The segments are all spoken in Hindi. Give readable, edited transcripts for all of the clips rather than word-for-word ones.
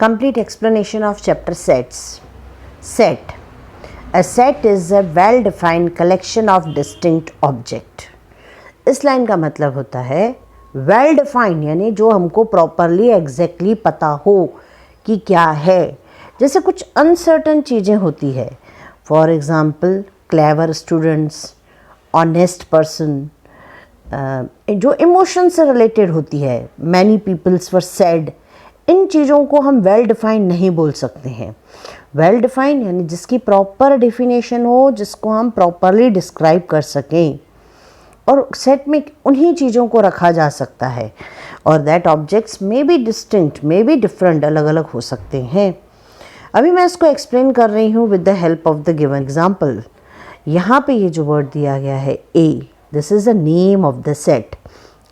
Complete explanation of chapter sets. Set. A set is a well-defined collection of distinct object. इस लाइन का मतलब होता है वेल डिफाइंड, यानी जो हमको प्रॉपरली एग्जैक्टली पता हो कि क्या है. जैसे कुछ अनसर्टन चीज़ें होती है, for example clever students, honest person, जो इमोशन से रिलेटेड होती है, मैनी पीपल्स वर सैड. इन चीज़ों को हम वेल डिफाइंड नहीं बोल सकते हैं. वेल डिफाइंड यानी जिसकी प्रॉपर डेफिनेशन हो, जिसको हम प्रॉपरली डिस्क्राइब कर सकें, और सेट में उन्हीं चीज़ों को रखा जा सकता है. और that objects may be distinct, may be different, अलग अलग हो सकते हैं. अभी मैं इसको एक्सप्लेन कर रही हूँ with the help of the given example. यहाँ पे ये जो वर्ड दिया गया है A, this is the name of the set.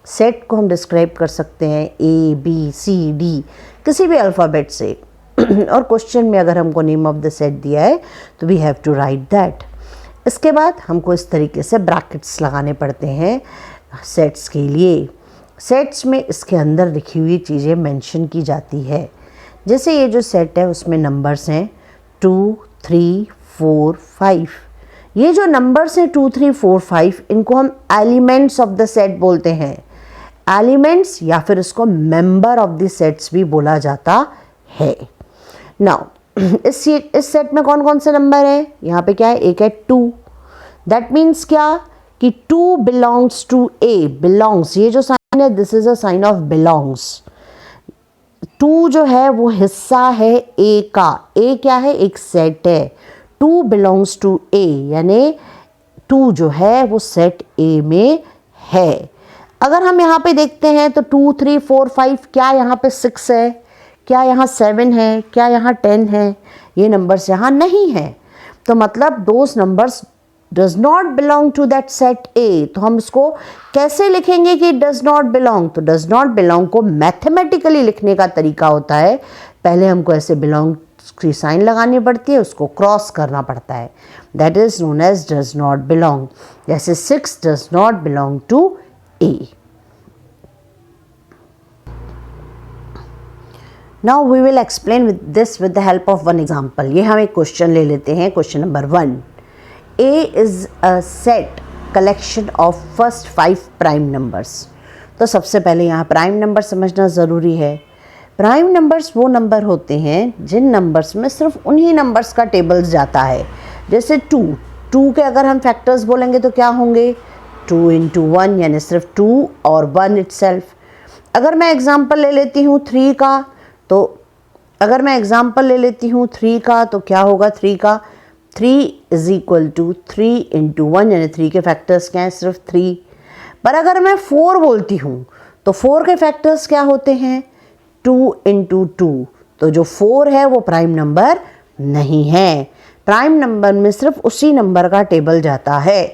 Set को हम डिस्क्राइब कर सकते हैं ए बी सी डी किसी भी अल्फ़ाबेट से. और क्वेश्चन में अगर हमको नेम ऑफ द सेट दिया है तो we have to write that. इसके बाद हमको इस तरीके से ब्रैकेट्स लगाने पड़ते हैं सेट्स के लिए. सेट्स में इसके अंदर लिखी हुई चीज़ें मेंशन की जाती है. जैसे ये जो सेट है उसमें नंबर्स हैं 2, 3, 4, 5. ये जो नंबर्स हैं 2, 3, 4, 5, इनको हम एलिमेंट्स ऑफ द सेट बोलते हैं. एलिमेंट्स या फिर इसको मेंबर ऑफ द सेट्स भी बोला जाता है. नाउ इस सेट में कौन कौन से नंबर हैं? यहाँ पे क्या है? एक है 2. दैट मीन्स क्या कि 2 बिलोंग्स टू ए. बिलोंग्स, ये जो साइन है this is a sign of belongs. 2 जो है वो हिस्सा है ए का. ए क्या है? एक सेट है. 2 बिलोंग्स टू ए यानी 2 जो है वो सेट ए में है. अगर हम यहाँ पे देखते हैं तो 2, 3, 4, 5, क्या यहाँ पे 6 है? क्या यहाँ 7 है? क्या यहाँ 10 है? ये नंबर्स यहाँ नहीं है. तो मतलब those numbers does not belong to that set A. तो हम इसको कैसे लिखेंगे कि डज नॉट बिलोंग? तो डज नॉट बिलोंग को मैथमेटिकली लिखने का तरीका होता है. पहले हमको ऐसे बिलोंग की साइन लगानी पड़ती है, उसको क्रॉस करना पड़ता है. That is known as does not belong. जैसे 6 does not belong to A. Now we will explain this with the help of one example. ये हम एक क्वेश्चन ले लेते हैं. Question number 1. A is a set collection of first 5 prime numbers. तो सबसे पहले यहाँ प्राइम नंबर समझना ज़रूरी है. प्राइम नंबर्स वो नंबर होते हैं जिन नंबर्स में सिर्फ उन्हीं नंबर्स का टेबल्स जाता है. जैसे 2 के अगर हम फैक्टर्स बोलेंगे तो क्या होंगे? 2 into 1 यानी सिर्फ 2 और 1 itself. अगर मैं एग्जाम्पल ले लेती हूँ 3 का, तो अगर मैं एग्जाम्पल ले लेती हूँ 3 का तो क्या होगा? 3 का 3 इज इक्वल टू 3 into 1 यानी 3 के फैक्टर्स क्या हैं? सिर्फ 3. पर अगर मैं 4 बोलती हूँ तो 4 के फैक्टर्स क्या होते हैं? 2 into 2. तो जो 4 है वो प्राइम नंबर नहीं है. प्राइम नंबर में सिर्फ उसी नंबर का टेबल जाता है.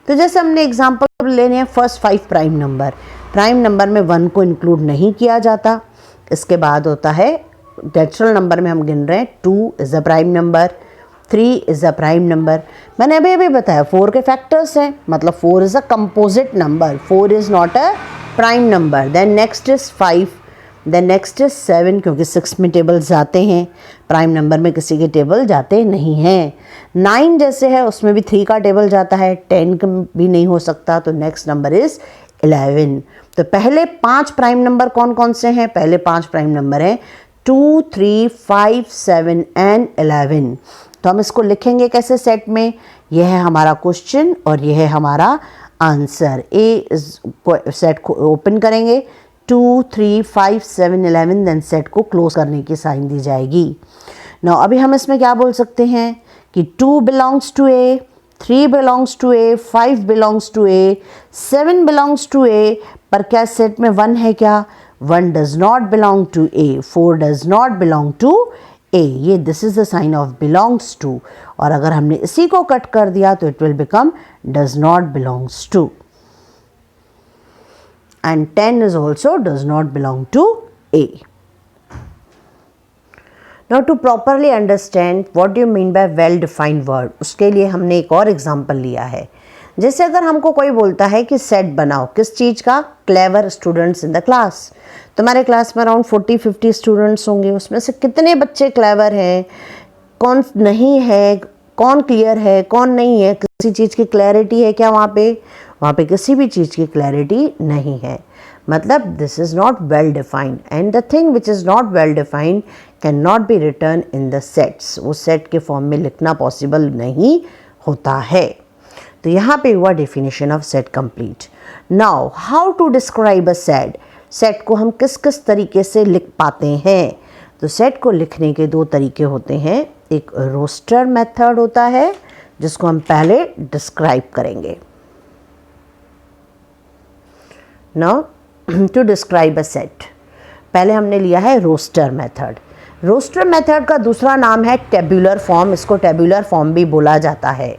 तो जैसे हमने एग्जाम्पल लेने हैं first 5 prime number. Prime number में 1 को इंक्लूड नहीं किया जाता. इसके बाद होता है नेचुरल नंबर में हम गिन रहे हैं 2 is a prime number, 3 is a prime number. मैंने अभी बताया 4 के फैक्टर्स हैं, मतलब 4 is a composite number. 4 is not a prime number. Then next is 5, then next is 7, क्योंकि 6 में टेबल्स जाते हैं. प्राइम नंबर में किसी के टेबल जाते नहीं हैं. 9 जैसे है उसमें भी 3 का टेबल जाता है. 10 भी नहीं हो सकता. तो नेक्स्ट नंबर इज़ 11. तो पहले 5 प्राइम नंबर कौन कौन से हैं? पहले 5 प्राइम नंबर हैं 2, 3, 5, 7 एंड 11. तो हम इसको लिखेंगे कैसे सेट में? यह है हमारा क्वेश्चन और यह है हमारा आंसर. ए सेट को ओपन करेंगे 2, 3, 5, 7, 11, देन सेट को क्लोज करने की साइन दी जाएगी. नाउ अभी हम इसमें क्या बोल सकते हैं कि 2 belongs to A, 3 belongs to A, 5 belongs to A, 7 belongs to A. पर क्या सेट में 1 है क्या? 1 does not belong to A. 4 does not belong to A. ये this is the sign of belongs to. और अगर हमने इसी को कट कर दिया तो it will become does not belongs to. And 10 is also does not belong to A. Now to properly understand what do you mean by well defined word, उसके लिए हमने एक और एग्जाम्पल लिया है. जैसे अगर हमको कोई बोलता है कि सेट बनाओ, किस चीज़ का? Clever students in the class. तुम्हारे क्लास में अराउंड 40-50 स्टूडेंट्स होंगे, उसमें से कितने बच्चे क्लेवर हैं, कौन नहीं है, कौन क्लियर है, कौन नहीं है, किसी चीज़ की क्लैरिटी है क्या वहाँ पे? वहाँ पे किसी भी चीज़ की क्लैरिटी नहीं है। मतलब this is not well defined, and the thing which is not well defined can not be return in the sets. वो सेट के फॉर्म में लिखना पॉसिबल नहीं होता है। तो यहाँ पे हुआ definition of set complete. Now how to describe a set. Set को हम किस किस तरीके से लिख पाते हैं? तो सेट को लिखने के दो तरीके होते हैं। एक रोस्टर मेथड होता है जिसको हम पहले डिस्क्राइब करेंगे। Now to describe a set, पहले हमने लिया है रोस्टर मेथड। रोस्टर मेथड का दूसरा नाम है टेबुलर फॉर्म। इसको टेबुलर फॉर्म भी बोला जाता है।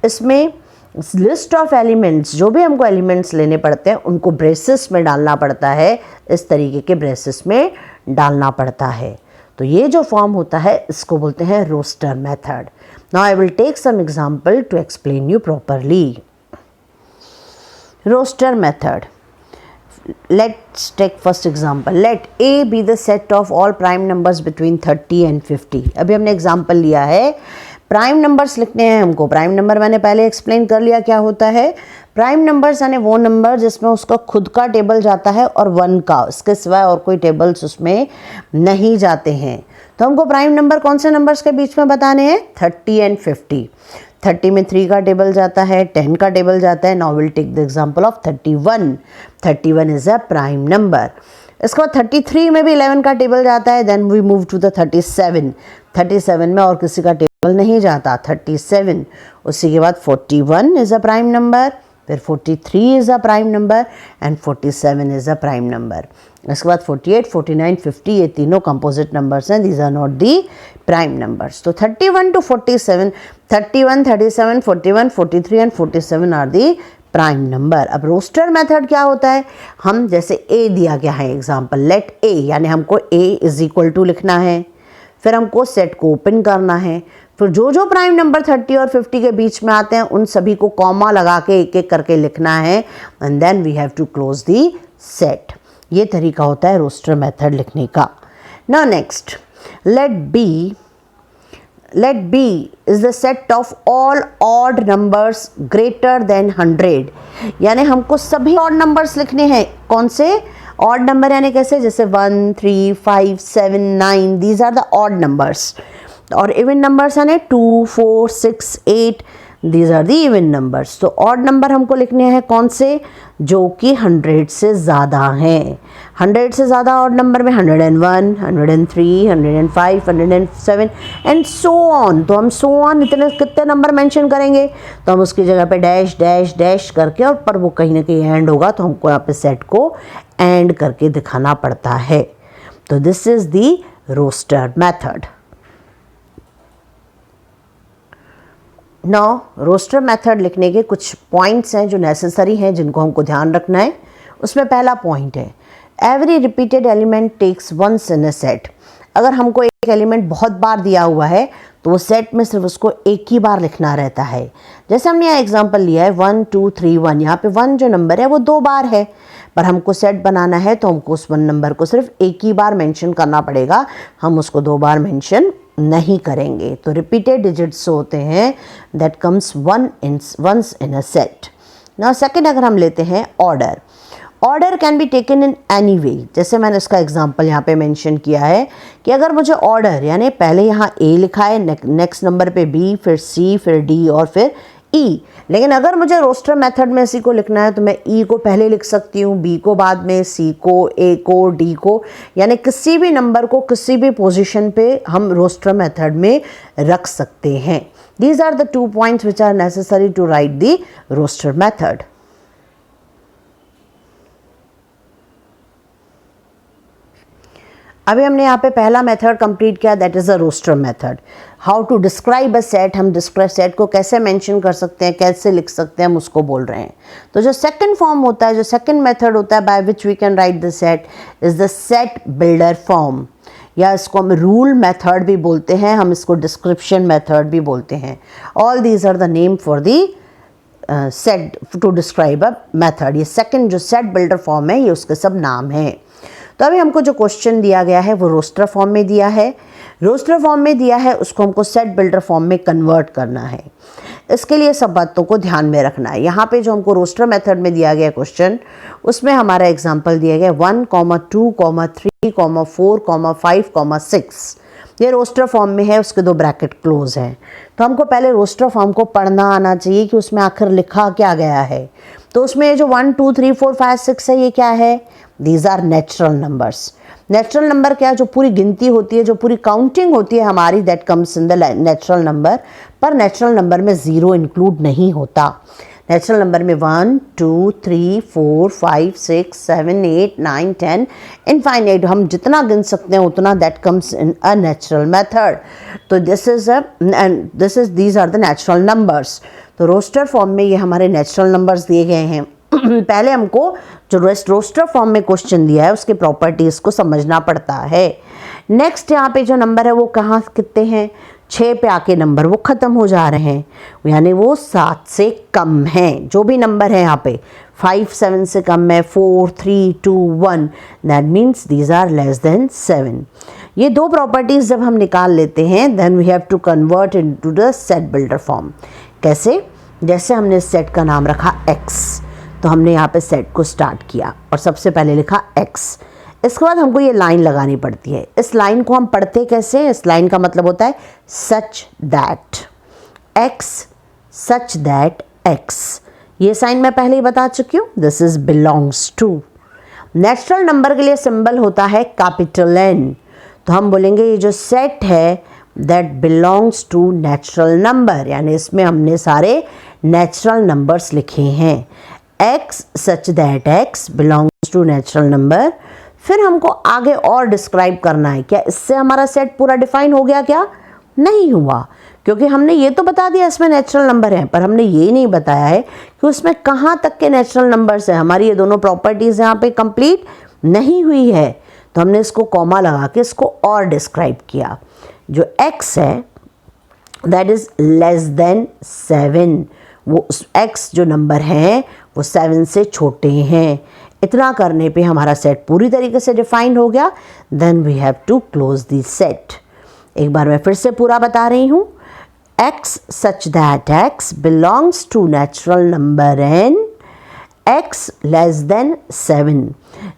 इसमें लिस्ट ऑफ एलिमेंट्स, जो भी हमको एलिमेंट्स लेने पड़ते हैं उनको ब्रेसेस में डालना पड़ता है, इस तरीके के ब्रेसेस में डालना पड़ता है। तो ये जो फॉर्म होता है इसको बोलते हैं roster method. Now I will take some example to explain you properly. Roster method, let's take first example. Let A be the set of all prime numbers between 30 and 50. अभी हमने एग्जाम्पल लिया है, प्राइम नंबर्स लिखने हैं हमको। प्राइम नंबर मैंने पहले एक्सप्लेन कर लिया क्या होता है। प्राइम नंबर्स यानी वो नंबर जिसमें उसका खुद का टेबल जाता है और 1 का, उसके सिवाय और कोई टेबल्स उसमें नहीं जाते हैं। तो हमको प्राइम नंबर कौन से नंबर्स के बीच में बताने हैं? 30 एंड 50। 30 में 3 का टेबल जाता है, 10 का टेबल जाता है। Now will take the example of 31। 31 is a prime number. इसके बाद 33 में भी 11 का टेबल जाता है। Then we move to the 37। 37 में और किसी का टेबल नहीं जाता, 37। उसी के बाद 41 इज अ प्राइम नंबर, फिर 43 is a prime number and 47 is a prime number. इसके बाद 48, 49, 50 ये तीनों कंपोजिट नंबर्स हैं। These are not the prime numbers. तो 31 to 47, 31, 37, 41, 43 and 47 are the prime number. अब रोस्टर मेथड क्या होता है? हम जैसे ए दिया गया है एग्जाम्पल, लेट ए, यानी हमको ए इज इक्वल टू लिखना है। फिर हमको सेट को ओपन करना है। फिर जो जो प्राइम नंबर 30 और 50 के बीच में आते हैं उन सभी को कॉमा लगा के एक एक करके लिखना है, and then we have to close the set. ये तरीका होता है रोस्टर मेथड लिखने का। Now next, let B is the set of all odd numbers greater than 100। यानी हमको सभी odd numbers लिखने हैं। कौन से odd number? यानी कैसे? जैसे 1, 3, 5, 7, 9, these are the odd numbers। और इवन नंबर्स यानी 2, 4, 6, 8, these are the even numbers. तो ऑड नंबर हमको लिखने हैं कौन से? जो कि 100 से ज़्यादा हैं। 100 से ज़्यादा ऑड नंबर में 101, 103, 105, 107 एंड सो ऑन। तो हम सो ऑन इतने कितने नंबर मेंशन करेंगे? तो हम उसकी जगह पे डैश डैश डैश करके, और पर वो कहीं ना कहीं एंड होगा तो हमको यहाँ पे सेट को एंड करके दिखाना पड़ता है। तो this is the roster method. Now roster method लिखने के कुछ पॉइंट्स हैं जो नेसेसरी हैं, जिनको हमको ध्यान रखना है। उसमें पहला पॉइंट है, every repeated element takes once in a set. अगर हमको एक एलिमेंट बहुत बार दिया हुआ है तो वो सेट में सिर्फ उसको एक ही बार लिखना रहता है। जैसे हमने यहाँ एग्जांपल लिया है 1, 2, 3, 1। यहाँ पे 1 जो नंबर है वो 2 बार है, पर हमको सेट बनाना है तो हमको उस 1 नंबर को सिर्फ एक ही बार मेंशन करना पड़ेगा, हम उसको 2 बार मेंशन नहीं करेंगे। तो रिपीटेड डिजिट्स होते हैं that comes once in a set. Now second, अगर हम लेते हैं order, order can be taken in any way. जैसे मैंने इसका एग्जांपल यहाँ पे मेंशन किया है कि अगर मुझे ऑर्डर यानी पहले यहाँ ए लिखा है, नेक्स्ट नंबर पे बी, फिर सी, फिर डी और फिर ई, लेकिन अगर मुझे रोस्टर मेथड में सी को लिखना है तो मैं ई को पहले लिख सकती हूँ, बी को बाद में, सी को, ए को, डी को, यानी किसी भी नंबर को किसी भी पोजीशन पे हम रोस्टर मेथड में रख सकते हैं। These are the 2 points which are necessary to write the roster method. अभी हमने यहाँ पे पहला मेथड कंप्लीट किया, that is a roster method. How to describe a set, हम डिस्क्राइब सेट को कैसे मेंशन कर सकते हैं, कैसे लिख सकते हैं, हम उसको बोल रहे हैं। तो जो सेकंड फॉर्म होता है, जो सेकंड मेथड होता है by which we can write the set is the set builder form, या इसको हम रूल मेथड भी बोलते हैं, हम इसको डिस्क्रिप्शन मेथड भी बोलते हैं। All these are the name for the set to describe a method. ये सेकंड जो सेट बिल्डर फॉर्म है ये उसके सब नाम हैं। तो अभी हमको जो क्वेश्चन दिया गया है वो रोस्टर फॉर्म में दिया है। रोस्टर फॉर्म में दिया है, उसको हमको सेट बिल्डर फॉर्म में कन्वर्ट करना है। इसके लिए सब बातों को ध्यान में रखना है। यहाँ पे जो हमको रोस्टर मेथड में दिया गया क्वेश्चन, उसमें हमारा एग्जांपल दिया गया 1, 2, 3, 4, 5, 6। ये रोस्टर फॉर्म में है, उसके 2 ब्रैकेट क्लोज हैं। तो हमको पहले रोस्टर फॉर्म को पढ़ना आना चाहिए कि उसमें आखिर लिखा क्या गया है। तो उसमें जो 1, 2, 3, 4, 5, 6 है, ये क्या है? These are natural numbers. Natural number क्या है? जो पूरी गिनती होती है, जो पूरी काउंटिंग होती है हमारी, that comes in the natural number. पर नेचुरल नंबर में 0 इंक्लूड नहीं होता। नेचुरल नंबर में 1, 2, 3, 4, 5, 6, 7, 8, 9, 10 इनफाइनाइट, हम जितना गिन सकते हैं उतना, that comes in a natural method. तो these are the natural numbers. तो रोस्टर फॉर्म में ये हमारे नेचुरल नंबर्स दिए गए हैं। पहले हमको जो रोस्टर फॉर्म में क्वेश्चन दिया है उसके प्रॉपर्टीज को समझना पड़ता है। नेक्स्ट यहाँ पे जो नंबर है वो कहाँ कितने हैं? 6 पे आके नंबर वो ख़त्म हो जा रहे हैं, यानी वो 7 से कम हैं। जो भी नंबर है यहाँ पे 5 7 से कम है, 4 3 2 1, that means these are less than 7। ये 2 प्रॉपर्टीज जब हम निकाल लेते हैं, then we have to convert into the set builder form. कैसे? जैसे हमने सेट का नाम रखा x, तो हमने यहाँ पे सेट को स्टार्ट किया और सबसे पहले लिखा x। इसके बाद हमको ये लाइन लगानी पड़ती है। इस लाइन को हम पढ़ते कैसे हैं? इस लाइन का मतलब होता है such that x, such that x। ये साइन मैं पहले ही बता चुकी हूँ, this is belongs to. Natural number के लिए सिंबल होता है कैपिटल N। तो हम बोलेंगे ये जो सेट है that belongs to natural number, यानी इसमें हमने सारे नेचुरल नंबर्स लिखे हैं। x such that x belongs to natural number. फिर हमको आगे और डिस्क्राइब करना है। क्या इससे हमारा सेट पूरा डिफाइन हो गया? क्या नहीं हुआ, क्योंकि हमने ये तो बता दिया इसमें नेचुरल नंबर हैं, पर हमने ये नहीं बताया है कि उसमें कहाँ तक के नेचुरल नंबर्स हैं। हमारी ये दोनों प्रॉपर्टीज यहाँ पे कंप्लीट नहीं हुई है, तो हमने इसको कॉमा लगा के इसको और डिस्क्राइब किया। जो x है दैट इज लेस देन 7, वो x जो नंबर हैं वो 7 से छोटे हैं। इतना करने पे हमारा सेट पूरी तरीके से डिफाइन हो गया। Then we have to close this set. एक बार मैं फिर से पूरा बता रही हूँ। x such that x belongs to natural number n, x less than 7।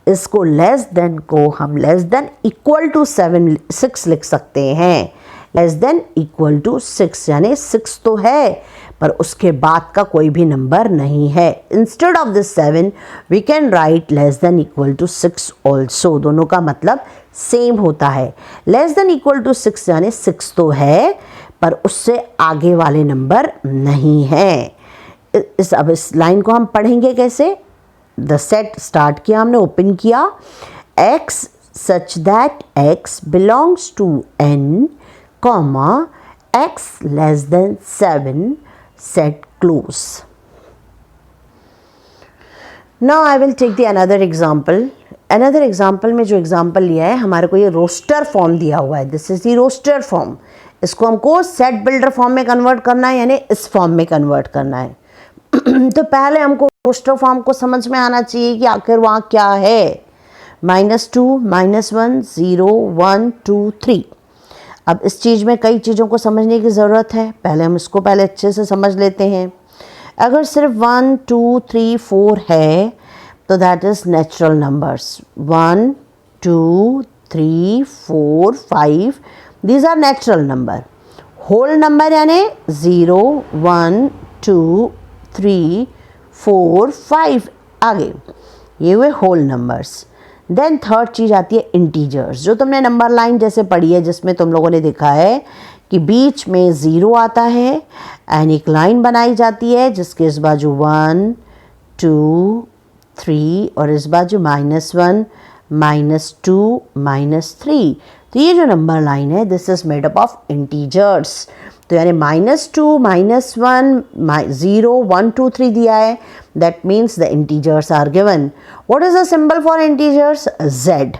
इसको लेस देन को हम लेस देन इक्वल टू 6 लिख सकते हैं। लेस देन इक्वल टू 6 यानी 6 तो है, पर उसके बाद का कोई भी नंबर नहीं है। Instead of this 7 we can write less than equal to 6 also. दोनों का मतलब सेम होता है। लेस देन इक्वल टू 6 यानी 6 तो है, पर उससे आगे वाले नंबर नहीं है। अब इस लाइन को हम पढ़ेंगे कैसे? द सेट स्टार्ट किया हमने, ओपन किया, x such that x belongs to n, comma x less than 7, set close. Now I will take the another example. Another example में जो एग्जाम्पल लिया है, हमारे को ये रोस्टर फॉर्म दिया हुआ है। This is the roster form. इसको हमको सेट बिल्डर फॉर्म में कन्वर्ट करना है, यानी इस फॉर्म में कन्वर्ट करना है। तो पहले हमको रोस्टर फॉर्म को समझ में आना चाहिए कि आखिर वहाँ क्या है। -2, -1, 0, 1, 2, 3। अब इस चीज़ में कई चीज़ों को समझने की ज़रूरत है। पहले हम इसको पहले अच्छे से समझ लेते हैं। अगर सिर्फ 1, 2, 3, 4 है तो that is natural numbers. 1, 2, 3, 4, 5, these are natural number. Whole number यानी 0, 1, 2, 3, 4, 5 आगे, ये हुए होल नंबर्स। देन थर्ड चीज़ आती है इंटीजर्स, जो तुमने नंबर लाइन जैसे पढ़ी है, जिसमें तुम लोगों ने देखा है कि बीच में 0 आता है एंड एक लाइन बनाई जाती है जिसके इस बाजू 1, 2, 3 और इस बाजू -1, -2, -3। तो ये जो नंबर लाइन है this is made up of integers. तो यानी -2, -1, 0, 1, 2, 3 दिया है, that means the integers are given. What is the symbol for integers? Z।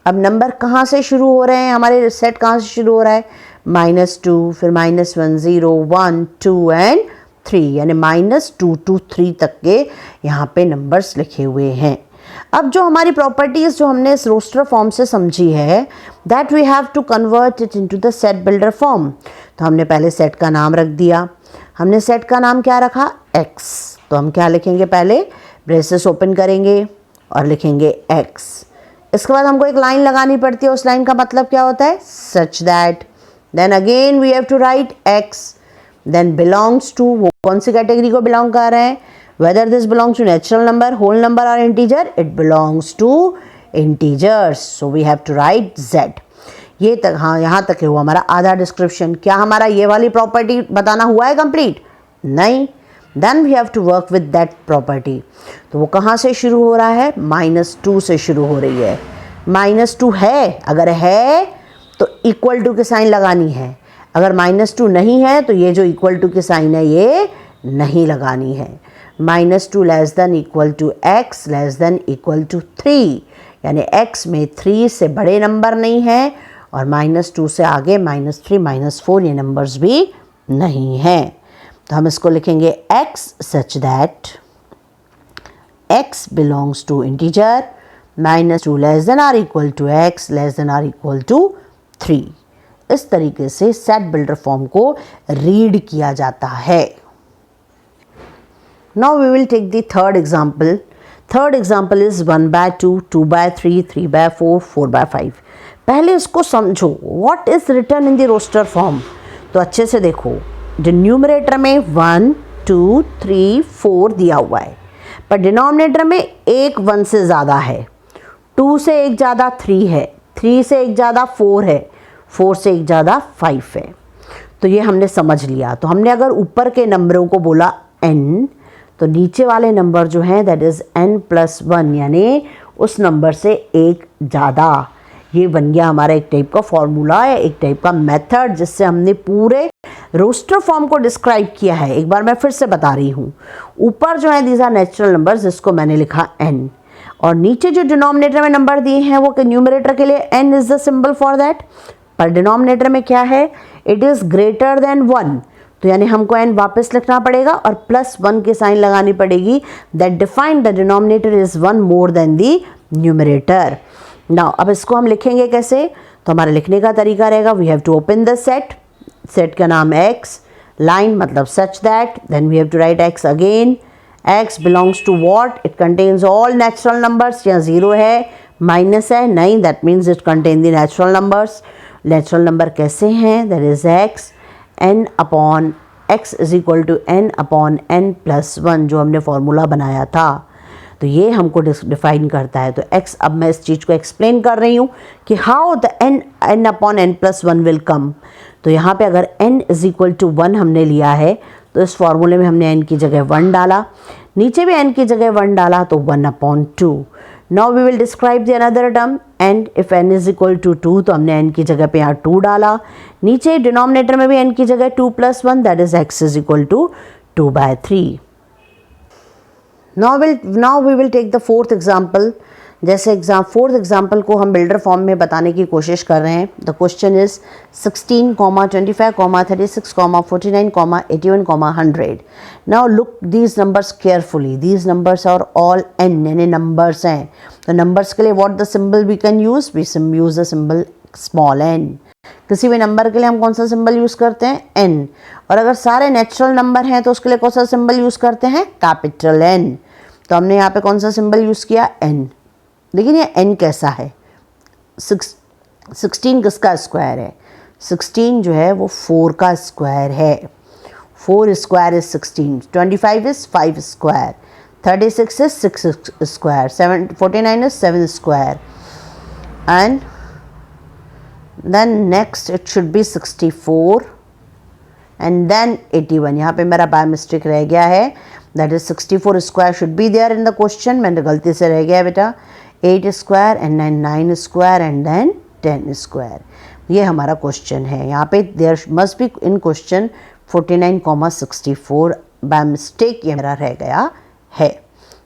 अब नंबर कहाँ से शुरू हो रहे हैं? हमारे सेट कहाँ से शुरू हो रहा है? -2, फिर -1, 0, 1, 2 एंड 3 यानी -2 to 3 तक के यहाँ पे नंबर्स लिखे हुए हैं। अब जो हमारी प्रॉपर्टीज़ जो हमने इस रोस्टर फॉर्म से समझी है, that we have to convert it into the set builder form. तो हमने पहले सेट का नाम रख दिया। हमने सेट का नाम क्या रखा? x। तो हम क्या लिखेंगे? पहले ब्रेसेस ओपन करेंगे और लिखेंगे x। इसके बाद हमको एक लाइन लगानी पड़ती है। उस लाइन का मतलब क्या होता है? Such that, then again we have to write x, then belongs to, वो कौन सी कैटेगरी को बिलोंग कर रहे हैं? Whether this belongs to natural number, whole number और integer, it belongs to integers, so we have to write z। ये तक, हाँ यहाँ तक है हुआ हमारा आधा डिस्क्रिप्शन। क्या हमारा ये वाली प्रॉपर्टी बताना हुआ है कंप्लीट? नहीं। Then we have to work with that property. तो वो कहाँ से शुरू हो रहा है? -2 से शुरू हो रही है। -2 है, अगर है तो इक्वल टू के साइन लगानी है। अगर -2 नहीं है तो ये जो इक्वल टू के साइन है ये नहीं लगानी है। -2 less than equal to x less than equal to 3, यानी x में 3 से बड़े नंबर नहीं है और -2 से आगे -3 -4 ये नंबर्स भी नहीं हैं। तो हम इसको लिखेंगे x such that x belongs to integer, -2 less than or equal to x less than or equal to 3। इस तरीके से सेट बिल्डर फॉर्म को रीड किया जाता है। Now we will take the third example. Third example is 1/2, 2/3, 3/4, 4/5. पहले इसको समझो, what is written in the roster form। तो अच्छे से देखो, डिनोमिनेटर में 1, 2, 3, 4 दिया हुआ है, पर डिनोमिनेटर में एक 1 से ज़्यादा है, 2 से एक ज़्यादा 3 है, 3 से एक ज़्यादा 4 है, 4 से एक ज़्यादा 5 है। तो ये हमने समझ लिया। तो हमने अगर ऊपर के नंबरों को बोला n, तो नीचे वाले नंबर जो हैं दैट इज़ n+1, यानी उस नंबर से एक ज़्यादा। ये बन गया हमारा एक टाइप का फॉर्मूला है, एक टाइप का मेथड, जिससे हमने पूरे रोस्टर फॉर्म को डिस्क्राइब किया है। एक बार मैं फिर से बता रही हूँ, ऊपर जो है दीज आर नेचुरल नंबर्स, जिसको मैंने लिखा n, और नीचे जो डिनोमिनेटर में नंबर दिए हैं वो न्यूमरेटर के लिए n is the symbol for that, पर डिनोमिनेटर में क्या है? इट इज़ ग्रेटर देन 1, तो यानी हमको n वापस लिखना पड़ेगा और +1 की साइन लगानी पड़ेगी। That define the denominator is 1 more than the numerator. Now अब इसको हम लिखेंगे कैसे? तो हमारा लिखने का तरीका रहेगा, we have to open the set, set का नाम है x, लाइन मतलब such that, then we have to write x again, x belongs to what? It contains all natural numbers. यहाँ 0 है, माइनस है, नहीं, that means it contain the natural numbers. Natural number कैसे हैं? That is x, x is equal to n/n+1, जो हमने फॉर्मूला बनाया था। तो ये हमको डिफाइन करता है। तो x, अब मैं इस चीज़ को एक्सप्लेन कर रही हूँ कि how the n/n+1 will come. तो यहाँ पे अगर n इज इक्वल टू 1 हमने लिया है, तो इस फॉर्मूले में हमने n की जगह 1 डाला, नीचे भी n की जगह 1 डाला, तो 1/2। Now we will describe the another term n। If n is equal to 2, तो हमने n की जगह पे यहाँ 2 डाला, नीचे डिनोमिनेटर में भी n की जगह 2 + 1, that is x is equal to 2/3। Now we will take the fourth example. जैसे फोर्थ एग्जाम्पल को हम बिल्डर फॉर्म में बताने की कोशिश कर रहे हैं। The question is 16, 25, 36, 49, 81, 100। Now look these numbers carefully, these numbers are all n, यानी नंबर्स हैं। तो नंबर्स के लिए what the symbol we can use? We use the symbol small n। किसी भी नंबर के लिए हम कौन सा सिंबल यूज़ करते हैं? n। और अगर सारे नेचुरल नंबर हैं तो उसके लिए कौन सा सिंबल यूज़ करते हैं? Capital N। तो हमने यहाँ पे कौन सा सिंबल यूज़ किया? n। लेकिन ये n कैसा है? 16 किसका स्क्वायर है? 16 जो है वो 4 का स्क्वायर है। 4 square is 16, 25 is 5 square, 36 is 6 square, 49 is 7 square, and then next it should be 64 and then 81। यहाँ पे मेरा बाय मिस्टेक रह गया है, that is 64 square should be there in the question। मैंने गलती से रह गया बेटा, 8 square and then 9 square and then 10 square। ये हमारा क्वेश्चन है। यहाँ पे there must be in question 49, 64, by mistake ये मेरा रह गया है।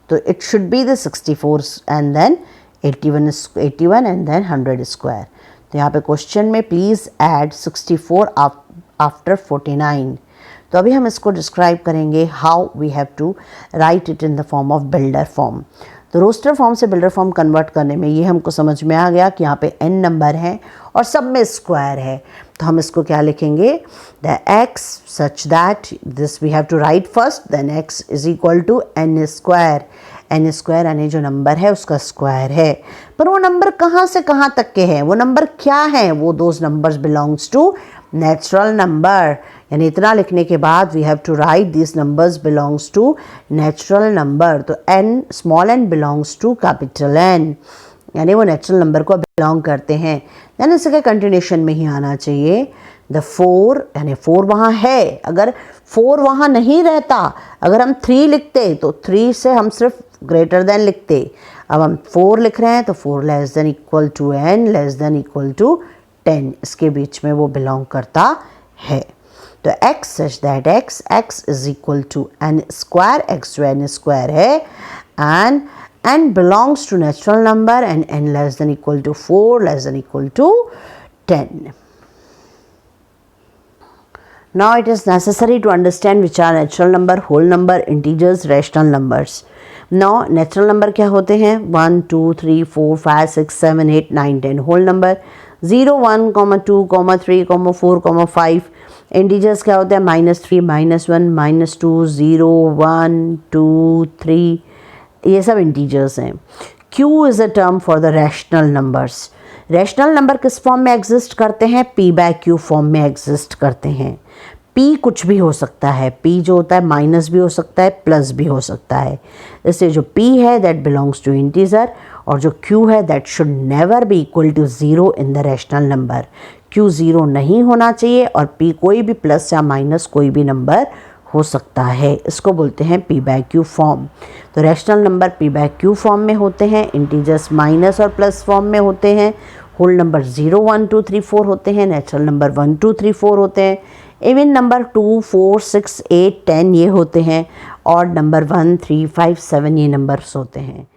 तो it should be the 64 and then 81 and then 100 square। तो यहाँ पे क्वेश्चन में प्लीज़ ऐड 64 आफ्टर 49। तो अभी हम इसको डिस्क्राइब करेंगे how we have to write it in the form of builder form. तो रोस्टर फॉर्म से बिल्डर फॉर्म कन्वर्ट करने में ये हमको समझ में आ गया कि यहाँ पे n नंबर हैं और सब में स्क्वायर है। तो हम इसको क्या लिखेंगे, the x such that this we have to write first, then x is equal to n square. n square यानी जो नंबर है उसका स्क्वायर है। पर वो नंबर कहाँ से कहाँ तक के हैं, वो नंबर क्या है, वो those numbers belongs to natural number. यानी इतना लिखने के बाद we have to write this numbers belongs to natural number. तो n small n belongs to capital N, यानी वो नेचुरल नंबर को बिलोंग करते हैं। यानी इसके कंटिन्यूशन में ही आना चाहिए। द 4 यानी 4 वहाँ है, अगर 4 वहाँ नहीं रहता, अगर हम 3 लिखते तो 3 से हम सिर्फ ग्रेटर देन लिखते। अब हम 4 लिख रहे हैं तो 4 less than equal to n less than equal to 10, इसके बीच में वो बिलोंग करता है। तो x such that x is equal to n square, x जो n स्क्वायर है, and n belongs to natural number and n less than equal to 4 less than equal to 10. Now it is necessary to understand which are natural number, whole number, integers, rational numbers. Now natural number क्या होते हैं, 1 2 3 4 5 6 7 8 9 10 whole number, 0 1 2 3 4 5. इंटीजर्स क्या होते हैं, -3 -1 -2 0 1 2 3, ये सब इंटीजर्स हैं। Q is a term for the rational numbers. Rational number किस फॉर्म में एग्जिस्ट करते हैं, P/Q फॉर्म में एग्जिस्ट करते हैं। P कुछ भी हो सकता है, P जो होता है माइनस भी हो सकता है, प्लस भी हो सकता है। इससे जो P है दैट बिलोंग्स टू इंटीजर, और जो Q है that should never be equal to 0 in the rational number. Q 0 नहीं होना चाहिए और P कोई भी प्लस या माइनस कोई भी नंबर हो सकता है, इसको बोलते हैं P/Q फॉर्म। तो रैशनल नंबर P/Q फॉर्म में होते हैं, इंटीजर्स माइनस और प्लस फॉर्म में होते हैं, होल नंबर 0 1 2 3 4 होते हैं, नेचुरल नंबर 1 2 3 4 होते हैं, इवन नंबर 2 4 6 8 10 ये होते हैं, और नंबर 1 3 5 7 ये नंबर्स होते हैं।